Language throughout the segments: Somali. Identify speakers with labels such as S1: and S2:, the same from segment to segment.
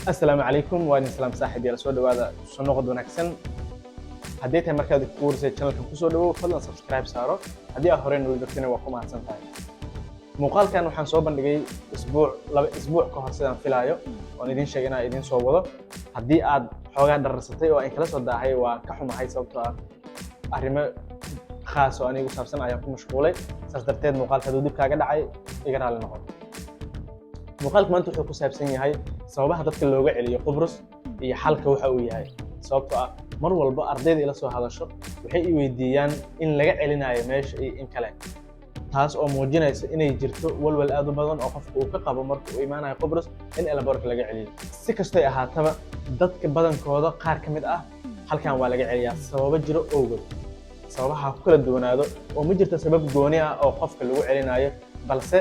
S1: السلام عليكم وأنا سلام صاحب يلا سو dhawaada soo noqod wanaagsan haddii tahay markaad ku guursay channelkan ku soo dhawow fadlan subscribe saaro haddii aad horey noo joogtana waa ku mahadsan tahay muuqaalkan waxaan soo bandhigay laba isbuuc ka hor sidaan filaayo oon idin sheegay inaan idin soo wado haddii aad xoogaa dhararsatay oo aan kala soo daahay waa ka xumahay sababtoo ah arrimo khaas oo anigu saabsan ayaan ku mashquulay saas darteed muuqaalka hadduu dib kaaga dhacay iga raali noqon muuqaalka maanta wuxuu ku saabsan yahay sababaha dadka looga celiyo Qubrus iyo xalka waxa uu yahay sababtoo ah mar walba ardayda ila soo hadasho waxay i weydiiyaan in laga celinayo meesha iyo in kale taas oo muujinaysa inay jirto walwal aad u badan oo qofka uu ka qabo marka uu imaanayo Qubrus in elaboorka laga celiyo si kastoo ay ahaataba dadka badankooda qaar ka mid ah halkan waa laga celiyaa sababo jiro awgood sababaha ku kala duwanaado oo ma jirto sabab gooni ah oo qofka lagu celinayo balse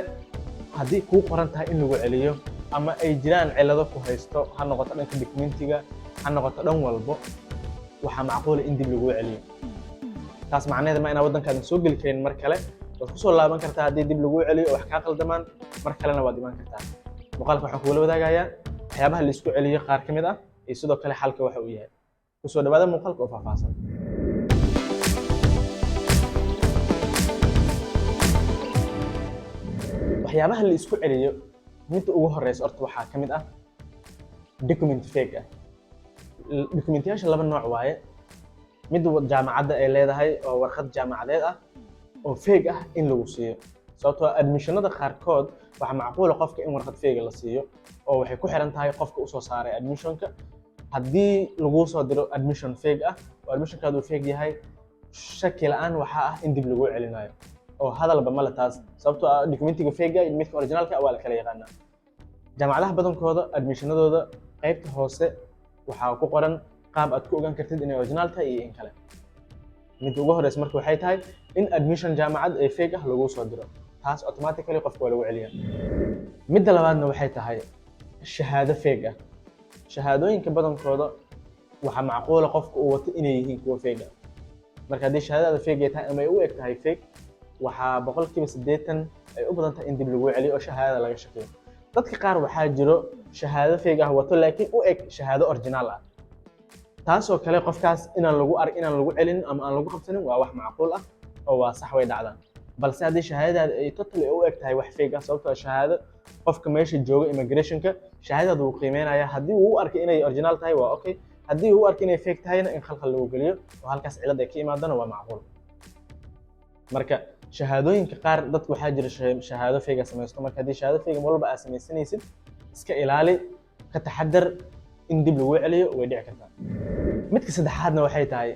S1: haddii kuu qoran tahay in lagu celiyo ama ay jiraan cilado ku haysto ha noqoto dhanka dokumentiga ha noqoto dhan walbo waxaa macquul in dib lagu celiyo taas macnaheedu ma inaa waddankaadan soo geli karin mar kale waad ku soo laaban kartaa haddii dib lagu celiyo wax kaa qaldamaan mar kalena waad imaan kartaa muuqaalka waxaan kugula wadaagayaa waxyaabaha la isku celiyo qaar ka mid ah iyo sidoo kale xalka waxa uu yahay kusoo dhawaada muuqaalka oo faahfaahsan waxyaabaha la isku celiyo midda ugu horeysa horta waxaa ka mid ah document fake ah documentyaasha laba nooc waaye mid jaamacadda ay leedahay oo warqad jaamacadeed ah oo fake ah in lagu siiyo sababtoo admissionada qaarkood waxaa macquula qofka in warqad fake la siiyo oo waxay ku xiran tahay qofka usoo saaray admissionka haddii lagu soo diro admission fake ah oo admissionkaadu uu fake yahay shaki la'aan waxaa ah in dib lagu celinayo oo hadalba male taas sababtoo ah documentiga fake iyo midka originalka waa la kala yaqaanaa jaamacadaha badankooda admissionadooda qaybta hoose waxaa ku qoran qaab aad ku ogaan kartid inay original tahay iyo in kale midda ugu horeysa marka waxay tahay in admission jaamacad ee fake ah lagu soo diro taas automatically qofka waa lagu celiyaa midda labaadna waxay tahay shahaado fake ah shahaadooyinka badankooda waxaa macquula qofka uu wato inay yihiin kuwa fake ah marka haddii shahaadada fake ay tahay ama ay u eg tahay fake waxaa boqolkiiba 80 ay u badan tahay in dib lagu celiyo oo shahaadada laga shaqeeyo dadka qaar waxaa jiro shahaado fake ah wato laakiin u eg shahaado original ah taasoo kale qofkaas inaan lagu celin ama aan lagu qabsanin waa wax macquul ah oo waa sax way dhacdaan balse haddii shahaadadaada ay totally u eg tahay wax fake ah sababtoo shahaado qofka meesha jooga immigrationka shahaadada wuu qiimeynayaa haddii uu u arkay inay original tahay waa okay haddii uu u arkay inay fake tahayna in khalkhal lagu geliyo oo halkaas cilad ay ka imaadana waa macquul marka shahaadooyinka qaar dadku waxaa jira shahaado fake samaysto marka haddii shahaado fake walba aad samaysanaysid iska ilaali ka taxadar in dib lagu celiyo way dhici kartaa midka saddexaadna waxay tahay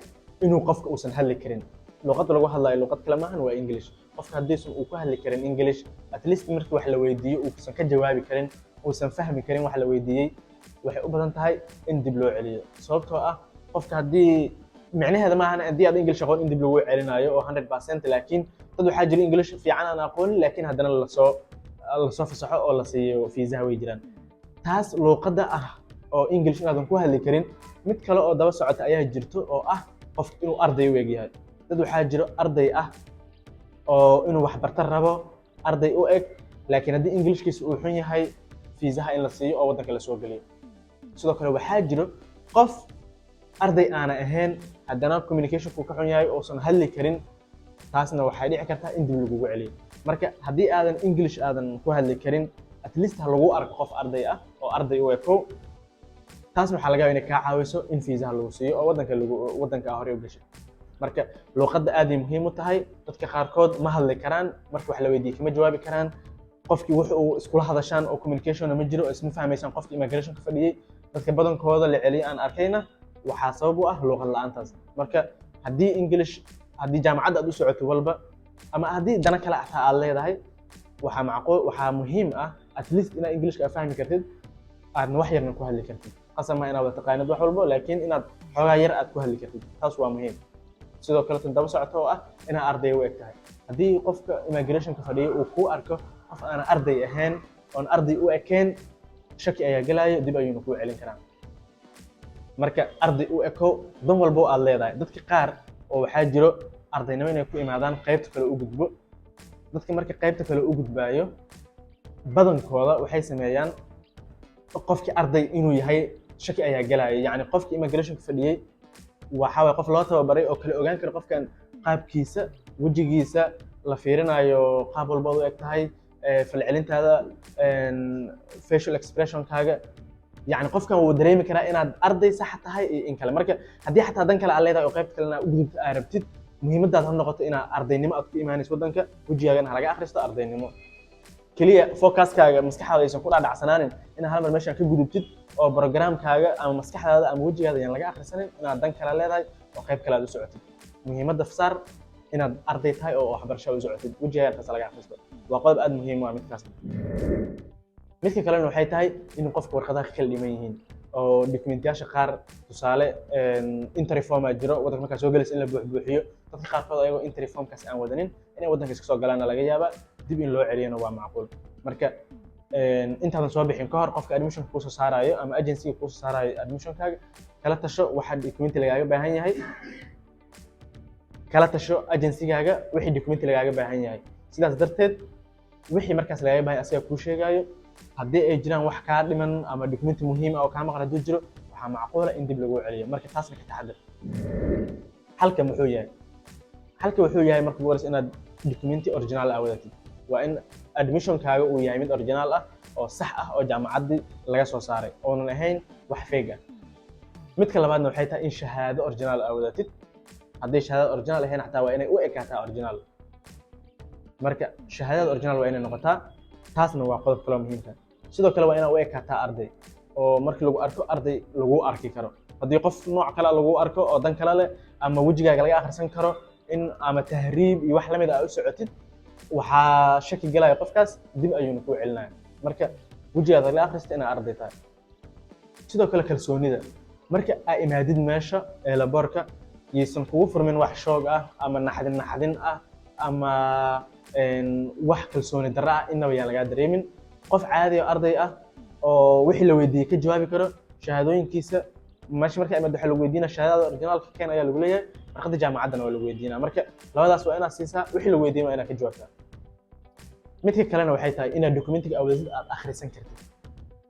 S1: inuu qofka uusan hadli karin luqadda lagu hadlayo luqad kale maahan waa English qofka haddiisan uu ku hadli karin English at least markii wax la weydiiyo uusan ka jawaabi karin uusan fahmi karin wax la weydiiyey waxay u badan tahay in dib loo celiyo sababtoo ah qofka haddii micnaheeda maahan haddii aad English aqoon in dib lagu celinayo oo 100% laakiin dad waxaa jira English fiican aan aqoonin laakiin haddana la soo fasaxo oo la siiyo fiisaha way jiraan taas luqadda ah oo English inaadan ku hadli karin mid kale oo daba socota ayaa jirto oo ah qofka inuu arday u eg yahay dad waxaa jiro arday ah oo inuu wax barta rabo arday u eg laakiin haddii Englishkiisa uu xun yahay fiisaha in la siiyo oo waddanka la soo geliyo sidoo kale waxaa jiro qof arday aan ahayn haddana communication-ku ka xun yahay oo san hadli karin taasna waxay dhici kartaa in dib lagu celiyo marka haddii aadan English aadan ku hadli karin at least ha lagu arko qof arday ah oo arday u eko taasna waxaa laga yaabaa inay kaa caawiso in fiisaha lagu siiyo oo waddanka hore u gashay marka luqadda aad ay muhiim u tahay dadka qaarkood ma hadli karaan marka wax la weydiiyo kama jawaabi karaan qofkii wuxuu uu iskula hadashaan oo communication ma jiro oo isma fahmaysaan qofkii immigration ka fadhiyay dadka badankooda la celiyo aan arkayna waxaa sabab u ah luqad la'aantaas marka haddii jaamacadda aad u socoto walba ama haddii dana kale xataa aad leedahay waxaa muhiim ah at least inaad Englishka fahmi kartid aadna wax yarna ku hadli kartid qasama inaad taqaanid wax walba laakiin inaad xogaa yar aad ku hadli kartid taas waa muhiim sidoo kale tan daba socoto oo ah inaad arday u eg tahay haddii qofka immigrationka fadhiyo uu ku arko qof aan arday ahayn oon arday u ekeen shaki ayaa galayo dib ayuuna ku celin karaa marka arday u eko dan walba aad leedahay dadka qaar oo waxaa jiro ardaynimo inay ku imaadaan qaybta kale u gudbo dadka marka qaybta kale u gudbaayo badankooda waxay sameeyaan qofkii arday inuu yahay shaki ayaa galaya. Yacni qofkii immigrationka fadhiyey waxa waye qof loo tababaray oo kala ogaan kara qofkan qaabkiisa, wejigiisa la fiirinayo qaab walba u eg tahay, falcelintaada, facial expression-kaaga. يعني qofkan wuu dareemi karaa inaad arday sax tahay iyo in kale. Marka haddii xataa dan kale aad leedahay oo qaybta kalena u gudubta aad rabtid, muhiimadaad ha noqoto inaad ardaynimo aad ku imaanayso waddanka, wejigaagana ha laga akhristo ardaynimo. keliya focuskaaga maskaxdaada aysan ku dhaadhacsanaanin inaad hal mar meeshaan ka gudubtid oo programkaaga ama maskaxdaada ama wejigaada ayaan laga akhrisanin inaad dan kale leedahay oo qayb kale aad u socotid. muhiimadda saar inaad arday tahay oo waxbarasho u socotid, wejigaaga halkaas laga akhristo. waa qodob aad muhiim u ah midkaas. midka kalena waxay tahay in qofka warqadaha ka kala dhiman yihiin oo documentyaasha qaar, tusaale entry form aa jiro waddanka markaa soo galaysa in la buuxbuuxiyo. dadka qaarkood ayagoo entry formkaas aan wadanin inay waddanka iska soo galaana laga yaabaa, dib in loo celiyana waa macquul. marka intaadan soo bixin ka hor qofka admissionka kuu soo saarayo ama agencyga kuu soo saarayo admissionkaaga, kala tasho waxa documenti lagaaga baahan yahay, kala tasho agencygaaga wixii documenti lagaaga baahan yahay. sidaas darteed wixii markaas lagaaga baahan yahay asaga kuu sheegaayo. haddii ay jiraan wax kaa dhiman ama documenti muhiim ah oo kaa maqan hadduu jiro, waxaa macquula in dib lagu celiyo. marka taasna ka taxadar. halka muxuu yahay? halka wuxuu yahay marka ugu horeysa inaad documenti original ah wadatid. waa in admissionkaaga uu yahay mid original ah oo sax ah oo jaamacaddii laga soo saaray oonan ahayn wax fake ah. midka labaadna waxay tahay in shahaado original ah wadatid. haddii shahaadada original ahayn xataa waa inay u ekaataa original. marka shahaadada original waa inay noqotaa. taasna waa qodob kale oo muhiimka. sidoo kale waa inaad u ekaataa arday oo markii lagu arko arday lagu arki karo. haddii qof nooc kale lagu arko oo dan kale leh ama wejigaaga laga akhrisan karo in ama tahriib iyo wax la mid ah u socotid, waxaa shaki galaya qofkaas, dib ayuuna kuu celinaya. marka wejigaada laga akhrista inaad arday tahay. sidoo kale kalsoonida. marka aad imaadid meesha laboorka yaysan kugu furmin wax shoog ah ama naxdin ah ama wax kalsooni darro ah inaba yaan lagaa dareemin. qof caadi oo arday ah oo wixii la weydiiyey ka jawaabi karo. shahaadooyinkiisa meesha marka imaad waxa lagu weydiinaa shahaadada originalka keen ayaa lagu leeyahay, warqadda jaamacaddana waa lagu weydiinaa. marka labadaas waa inaad siisaa, wixii la weydiiyey waa inaad ka jawaabtaa. midka kalena waxay tahay inaad documentiga awladid aad akhrisan kartid.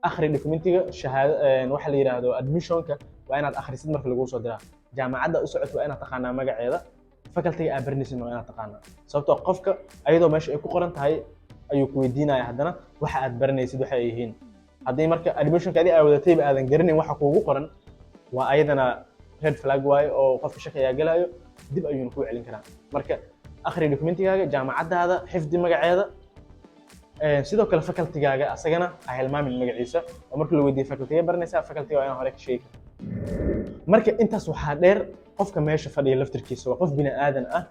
S1: akhri documentiga shahaado waxa la yiraahdo admissionka waa inaad akhrisid marka lagu soo diraa. jaamacadda u socoto waa inaad taqaanaa magaceeda, faculty aad baranaysid waa inaad taqaanaa. sababtoo qofka ayadoo meesha ay ku qoran tahay ayuu ku weydiinaya haddana waxa aad baranaysid waxa ay yihiin. haddii marka admissionka adii aad wadatayba aadan garanin waxa kuugu qoran, waa ayadana red flag waaye oo qofka shaki ayaa galayo, dib ayuuna kuu celin karaa. marka akhri documentigaaga, jaamacaddaada, xifdi magaceeda. sidoo kale facultygaaga asagana ha hilmaamin magaciisa oo marka la weydiiyo facultyga baranaysaa, facultyga waa inaan hore ka sheegi karto. marka intaas waxaa dheer qofka meesha fadhiya laftirkiisa waa qof bini aadan ah,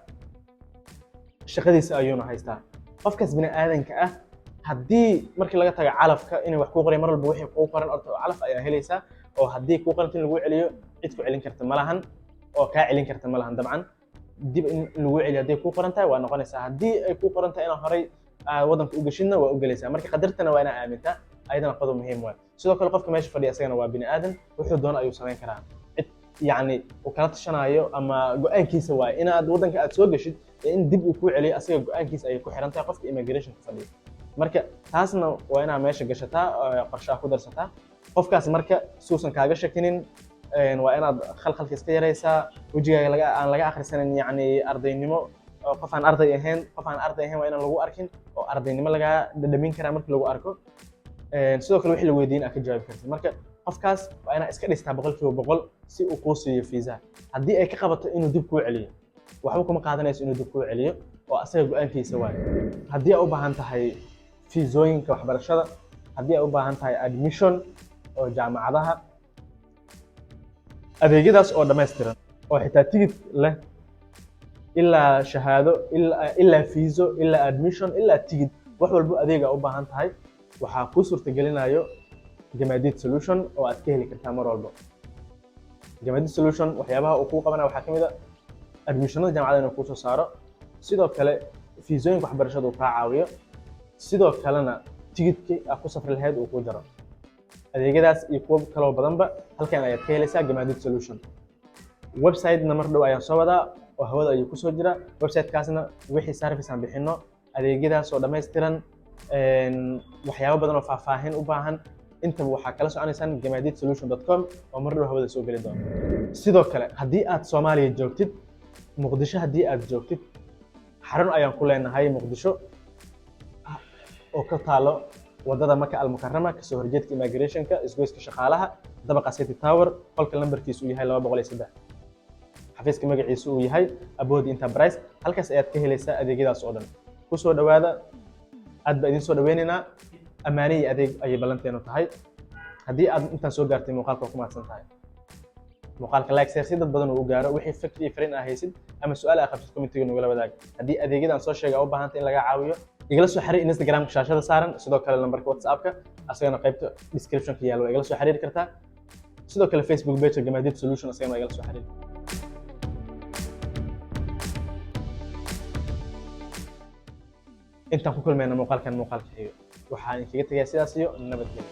S1: shaqadiisa ayuuna haystaa. qofkaas bini aadanka ah haddii markii laga tago calafka inay wax kuu qoray, mar walba wixii kuu qoran orto calaf ayaa helaysaa. oo haddii kuu qoranta in lagu celiyo cid ku celin karta ma lahan oo kaa celin karta ma lahan. dabcan dib in lagu celiyo haddii kuu qoran tahay waa noqonaysaa. haddii ay kuu qoran tahay inaan horay waddanka u gashidna waa u gelaysaa. marka qadartana waa inaa aamintaa, ayadana qodob muhiim waay. sidoo kale qofka meesha fadhiya asagana waa bini aadan, wuxuu doono ayuu samayn karaa. cid yacni uu kala tashanayo ama go-aankiisa waaye inaad waddanka aad soo gashid in dib uu kuu celiyo, asaga go-aankiisa ayay ku xiran tahay qofka immigrationka fadhiya. marka taasna waa inaad meesha gashataa, qorshaha ku darsataa. qofkaas marka suusan kaaga shakinin waa inaad khalkhalka iska yaraysaa. wejigaaga aan laga akhrisanin yacni ardaynimo. qof aan arday ahayn waa inaan lagu arkin oo ardaynimo lagaa dhadhamin karaa markii lagu arko. sidoo kale wixii la weydiin aad ka jawaabi kartid. marka qofkaas waa inaad iska dhistaa 100% si uu kuu siiyo fiisaha. haddii ay ka qabato inuu dib kuu celiyo, waxba kuma qaadanayso inuu dib kuu celiyo oo asaga go-aankiisa waaye. haddii aad u baahan tahay fiisooyinka waxbarashada, haddii aad u baahan tahay admission oo jaamacadaha, adeegyadaas oo dhammaystiran oo xitaa tigid leh, ilaa shahaado, ilaa fiiso, ilaa admission, ilaa tigid, wax walbo adeega u baahan tahay waxaa kuu suurtagelinayo Gamadiid Solution oo aad ka heli kartaa mar walba. Gamadiid Solution waxyaabaha uu kuu qabanaya waxaa ka mid ah admissionada jaamacadda inuu kuu soo saaro, sidoo kale fiisooyinka waxbarashada uu kaa caawiyo, sidoo kalena tigidkii aad ku safri lahayd uu kuu jaro. adeegyadaas iyo kuwo kaloo badanba halkan ayaad ka helaysaa Gamadiid Solution. website-na mar dhow ayaan soo wadaa oo hawada ayuu ku soo jira. website-kaasna wixii service aan bixino, adeegyadaas oo dhammaystiran, waxyaabo badan oo faahfaahin u baahan intaba waxaa kala soconaysaan gamadidsolution.com oo mar dhow hawada soo geli doona. Sidoo kale haddii aad Soomaaliya joogtid, Muqdisho haddii aad joogtid, xarun ayaan ku leenahay Muqdisho oo ka taalo wadada Maka Al-Mukarrama kasoo horjeedka immigrationka isgoyska shaqaalaha dabaqa City Tower, qolka lambarkiisu uu yahay 203. xafiiska magaciisu uu yahay Aboodi Enterprise. halkaas ayaad ka helaysaa adeegyadaas oo dhan. ku soo dhawaada, aad baa idin soo dhaweynaynaa. ammaane iyo adeeg ayay ballanteenu tahay. haddii aad intaan soo gaartay muuqaalka ku mahadsan tahay. muuqaalka like share si dad badan uu gaaro. wixii fikir iyo fariin ah haysid ama su'aal ah qabtid commentiga nagula wadaag. haddii adeegyadan soo sheegay u baahantay in laga caawiyo, igala soo xiriir Instagram shaashada saaran, sidoo kale lambarka WhatsApp-ka asagana qaybta description-ka yaalo igala soo xiriiri kartaa. sidoo kale Facebook page Gamadid Solution asagana igala soo xiriir. intaan ku kulmayna muuqaalkan muuqaalka xiga waxaan kaga tagay sidaas iyo nabadgelyo.